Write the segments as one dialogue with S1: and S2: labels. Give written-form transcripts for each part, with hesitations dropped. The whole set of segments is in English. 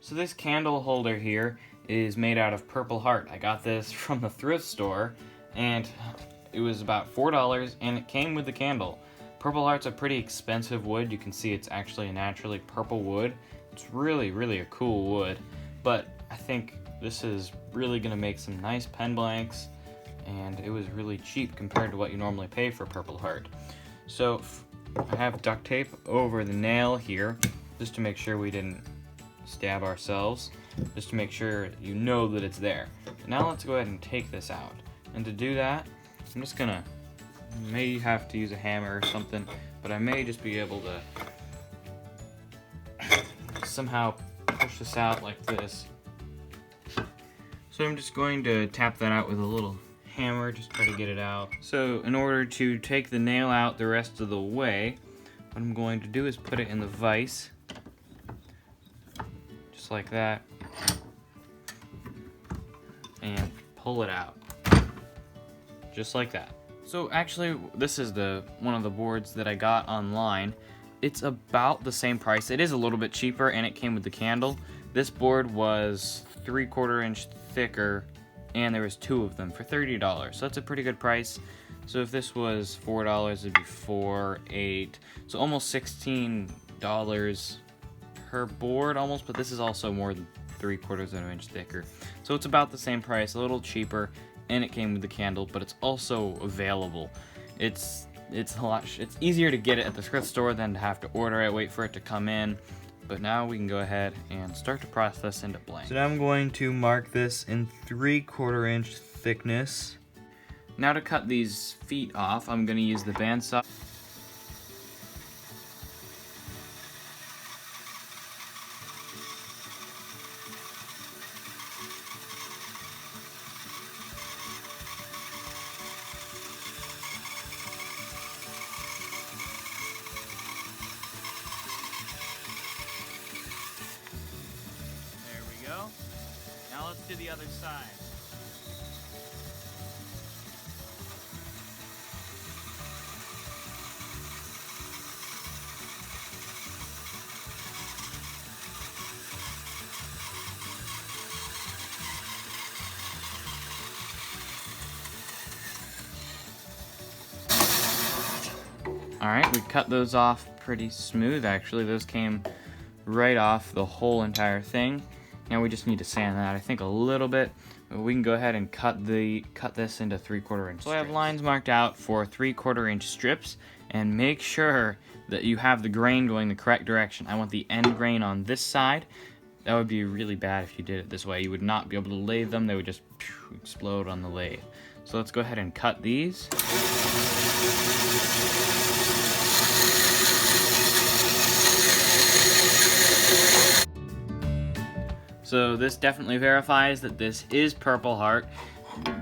S1: So this candle holder here is made out of Purple Heart. I got this from the thrift store, and it was about $4, and it came with the candle. Purple Heart's a pretty expensive wood. You can see it's actually a naturally purple wood. It's really, really a cool wood, but I think this is really gonna make some nice pen blanks, and it was really cheap compared to what you normally pay for Purple Heart. So I have duct tape over the nail here, just to make sure we didn't stab ourselves, just to make sure you know that it's there. Now let's go ahead and take this out. And to do that, I'm just gonna, may have to use a hammer or something, but I may just be able to somehow push this out like this. So I'm just going to tap that out with a little hammer, just try to get it out. So in order to take the nail out the rest of the way, what I'm going to do is put it in the vise, just like that, and pull it out, just like that. So actually, this is one of the boards that I got online. It's about the same price. It is a little bit cheaper, and it came with the candle. This board was 3/4 inch thicker, and there was 2 of them for $30. So that's a pretty good price. So if this was $4, it'd be $4, $8, so almost $16 per board almost, but this is also more than 3/4 of an inch thicker. So it's about the same price, a little cheaper, and it came with the candle, but it's also available. It's easier to get it at the thrift store than to have to order it, wait for it to come in. But now we can go ahead and start to process into blank. So now I'm going to mark this in 3/4 inch thickness. Now to cut these feet off, I'm going to use the bandsaw. Now let's do the other side. Alright, we cut those off pretty smooth actually. Those came right off the whole entire thing. Now we just need to sand that, I think, a little bit. But we can go ahead and cut this into 3/4 inch strips. So I have lines marked out for 3/4 inch strips, and make sure that you have the grain going the correct direction. I want the end grain on this side. That would be really bad if you did it this way. You would not be able to lathe them. They would just explode on the lathe. So let's go ahead and cut these. So this definitely verifies that this is Purple Heart.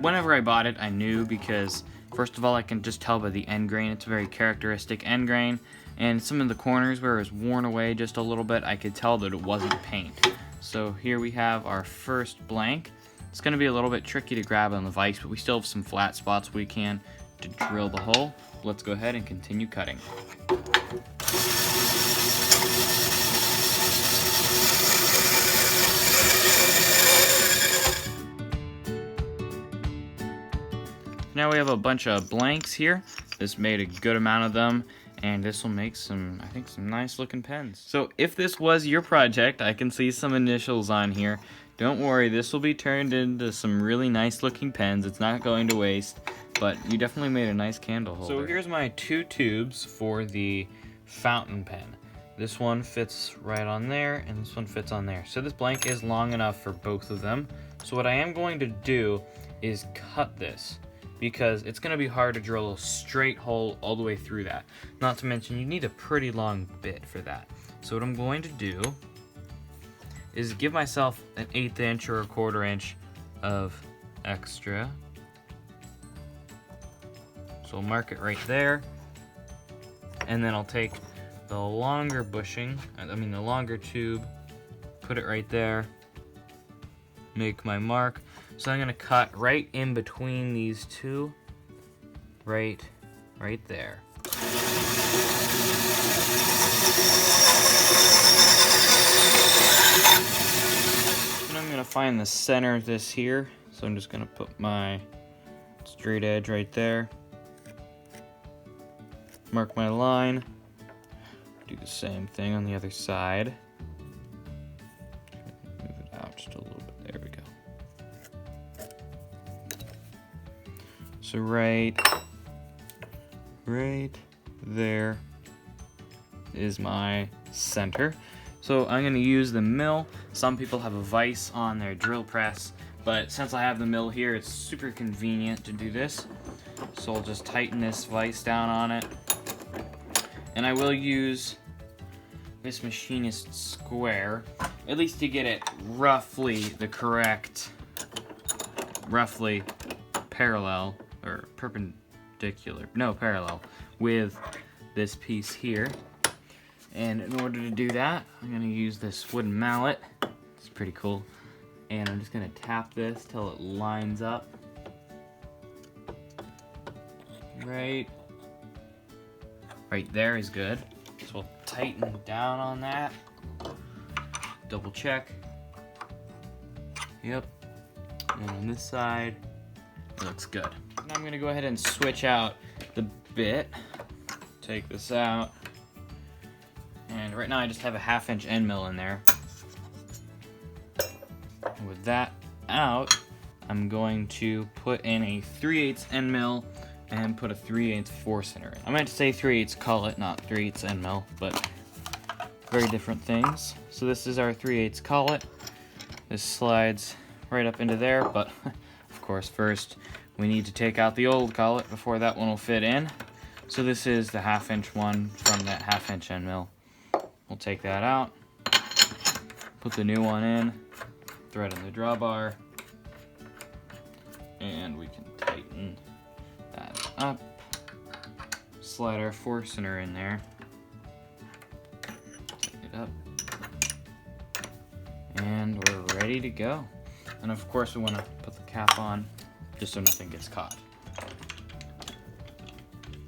S1: Whenever I bought it, I knew, because first of all, I can just tell by the end grain. It's a very characteristic end grain, and some of the corners where it was worn away just a little bit, I could tell that it wasn't paint. So here we have our first blank. It's going to be a little bit tricky to grab on the vise, but we still have some flat spots we can to drill the hole. Let's go ahead and continue cutting. Now we have a bunch of blanks here. This made a good amount of them, and this will make some, I think, some nice looking pens. So if this was your project, I can see some initials on here. Don't worry, this will be turned into some really nice looking pens. It's not going to waste, but you definitely made a nice candle holder. So here's my 2 tubes for the fountain pen. This one fits right on there, and this one fits on there. So this blank is long enough for both of them. So what I am going to do is cut this, because it's going to be hard to drill a straight hole all the way through that. Not to mention, you need a pretty long bit for that. So what I'm going to do is give myself an 1/8 inch or a 1/4 inch of extra. So I'll mark it right there, and then I'll take the longer bushing, the longer tube, put it right there, make my mark. So I'm gonna cut right in between these two, right there. find the center of this here. So I'm just gonna put my straight edge right there. Mark my line. Do the same thing on the other side. Move it out just a little bit. There we go. So right there is my center. So I'm gonna use the mill. Some people have a vise on their drill press, but since I have the mill here, it's super convenient to do this. So I'll just tighten this vise down on it. And I will use this machinist square, at least to get it roughly the correct, roughly parallel, or perpendicular, no, parallel with this piece here. And in order to do that, I'm gonna use this wooden mallet. It's pretty cool. And I'm just gonna tap this till it lines up. Right there is good. So we'll tighten down on that. Double check. Yep. And on this side, it looks good. Now I'm gonna go ahead and switch out the bit. Take this out. And right now I just have a 1/2" end mill in there. And with that out, I'm going to put in a 3/8 end mill and put a 3/8 forcener in. I meant to say 3/8 collet, not 3/8 end mill, but very different things. So this is our 3/8 collet. This slides right up into there, but of course first we need to take out the old collet before that one will fit in. So this is the 1/2" one from that 1/2" end mill. We'll take that out, put the new one in, thread in the drawbar, and we can tighten that up. Slide our forcener in there, tighten it up, and we're ready to go. And of course we want to put the cap on just so nothing gets caught.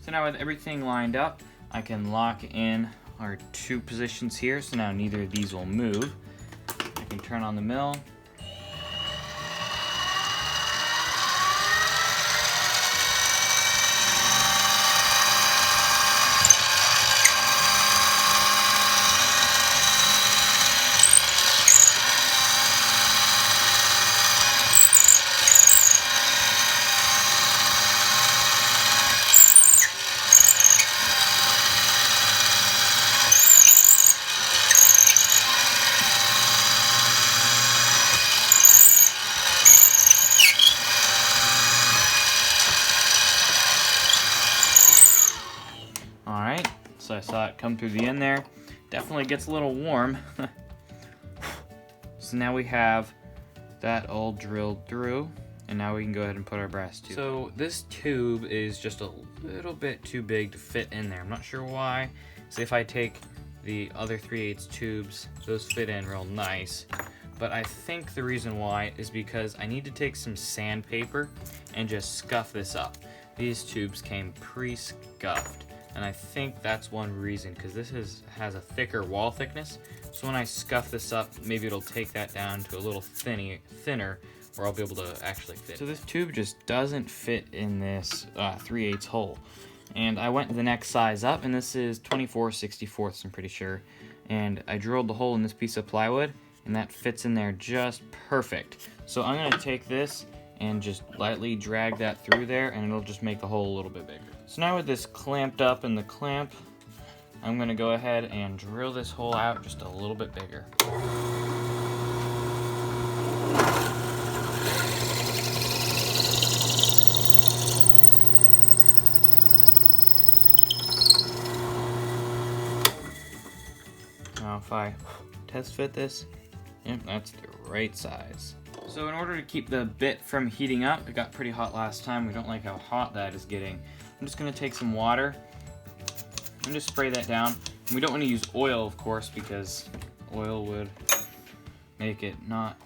S1: So now with everything lined up, I can lock in our 2 positions here, so now neither of these will move. I can turn on the mill. Alright, so I saw it come through the end there. Definitely gets a little warm. So now we have that all drilled through, and now we can go ahead and put our brass tube. So this tube is just a little bit too big to fit in there. I'm not sure why. So if I take the other 3/8 tubes, those fit in real nice. But I think the reason why is because I need to take some sandpaper and just scuff this up. These tubes came pre-scuffed. And I think that's one reason, because this has a thicker wall thickness. So when I scuff this up, maybe it'll take that down to a little thinner, where I'll be able to actually fit. So this tube just doesn't fit in this 3/8 hole. And I went to the next size up, and this is 24/64, I'm pretty sure. And I drilled the hole in this piece of plywood, and that fits in there just perfect. So I'm gonna take this and just lightly drag that through there, and it'll just make the hole a little bit bigger. So now with this clamped up in the clamp, I'm gonna go ahead and drill this hole out just a little bit bigger. Now if I test fit this, yep, that's the right size. So in order to keep the bit from heating up, it got pretty hot last time. We don't like how hot that is getting. I'm just gonna take some water and just spray that down. And we don't want to use oil, of course, because oil would make it not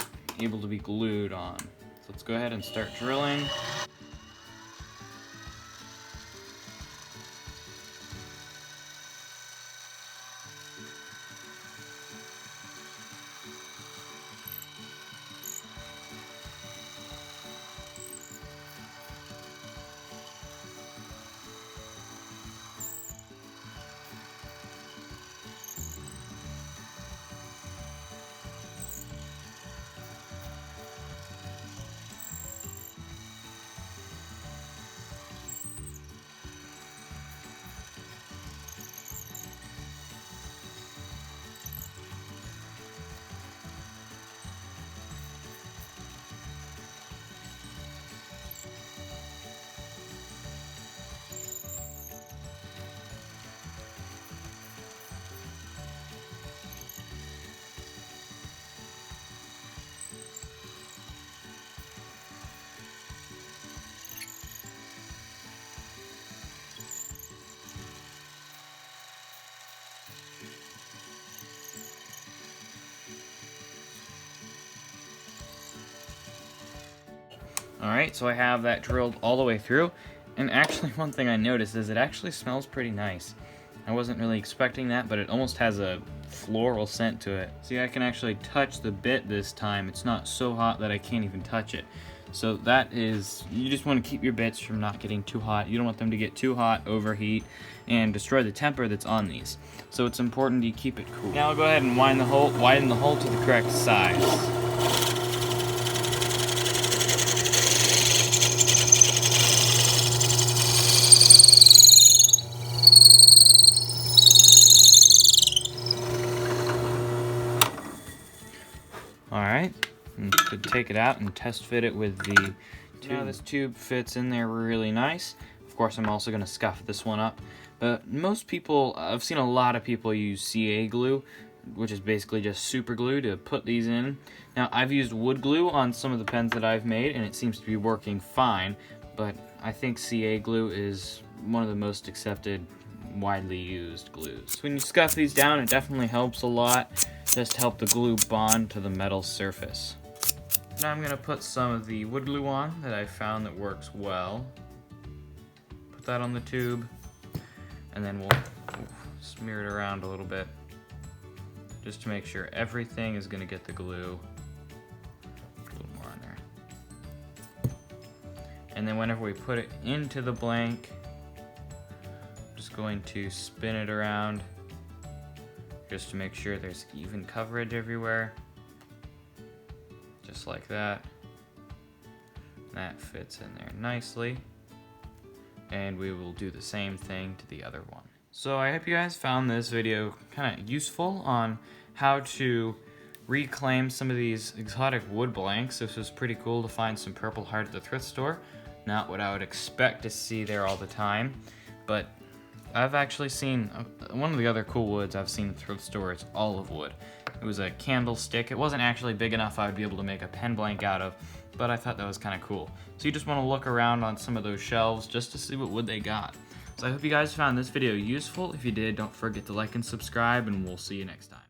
S1: able to be glued on. So let's go ahead and start drilling. Alright, so I have that drilled all the way through, and actually one thing I noticed is it actually smells pretty nice. I wasn't really expecting that, but it almost has a floral scent to it. See, I can actually touch the bit this time. It's not so hot that I can't even touch it. So that is, you just want to keep your bits from not getting too hot. You don't want them to get too hot, overheat, and destroy the temper that's on these. So it's important you keep it cool. Now I'll go ahead and widen the hole to the correct size. Alright, to take it out and test fit it with the tube. Now this tube fits in there really nice. Of course, I'm also going to scuff this one up. But most people, I've seen a lot of people use CA glue, which is basically just super glue, to put these in. Now, I've used wood glue on some of the pens that I've made, and it seems to be working fine. But I think CA glue is one of the most accepted, widely used glues. So when you scuff these down, it definitely helps a lot. Just to help the glue bond to the metal surface. Now I'm going to put some of the wood glue on that I found that works well. Put that on the tube, and then we'll smear it around a little bit just to make sure everything is going to get the glue. A little more on there. And then whenever we put it into the blank, I'm just going to spin it around just to make sure there's even coverage everywhere. Just like that. That fits in there nicely. And we will do the same thing to the other one. So I hope you guys found this video kind of useful on how to reclaim some of these exotic wood blanks. This was pretty cool to find some Purple Heart at the thrift store. Not what I would expect to see there all the time, but I've actually seen one of the other cool woods I've seen at the thrift store. It's olive wood. It was a candlestick. It wasn't actually big enough I would be able to make a pen blank out of, but I thought that was kind of cool. So you just want to look around on some of those shelves just to see what wood they got. So I hope you guys found this video useful. If you did, don't forget to like and subscribe, and we'll see you next time.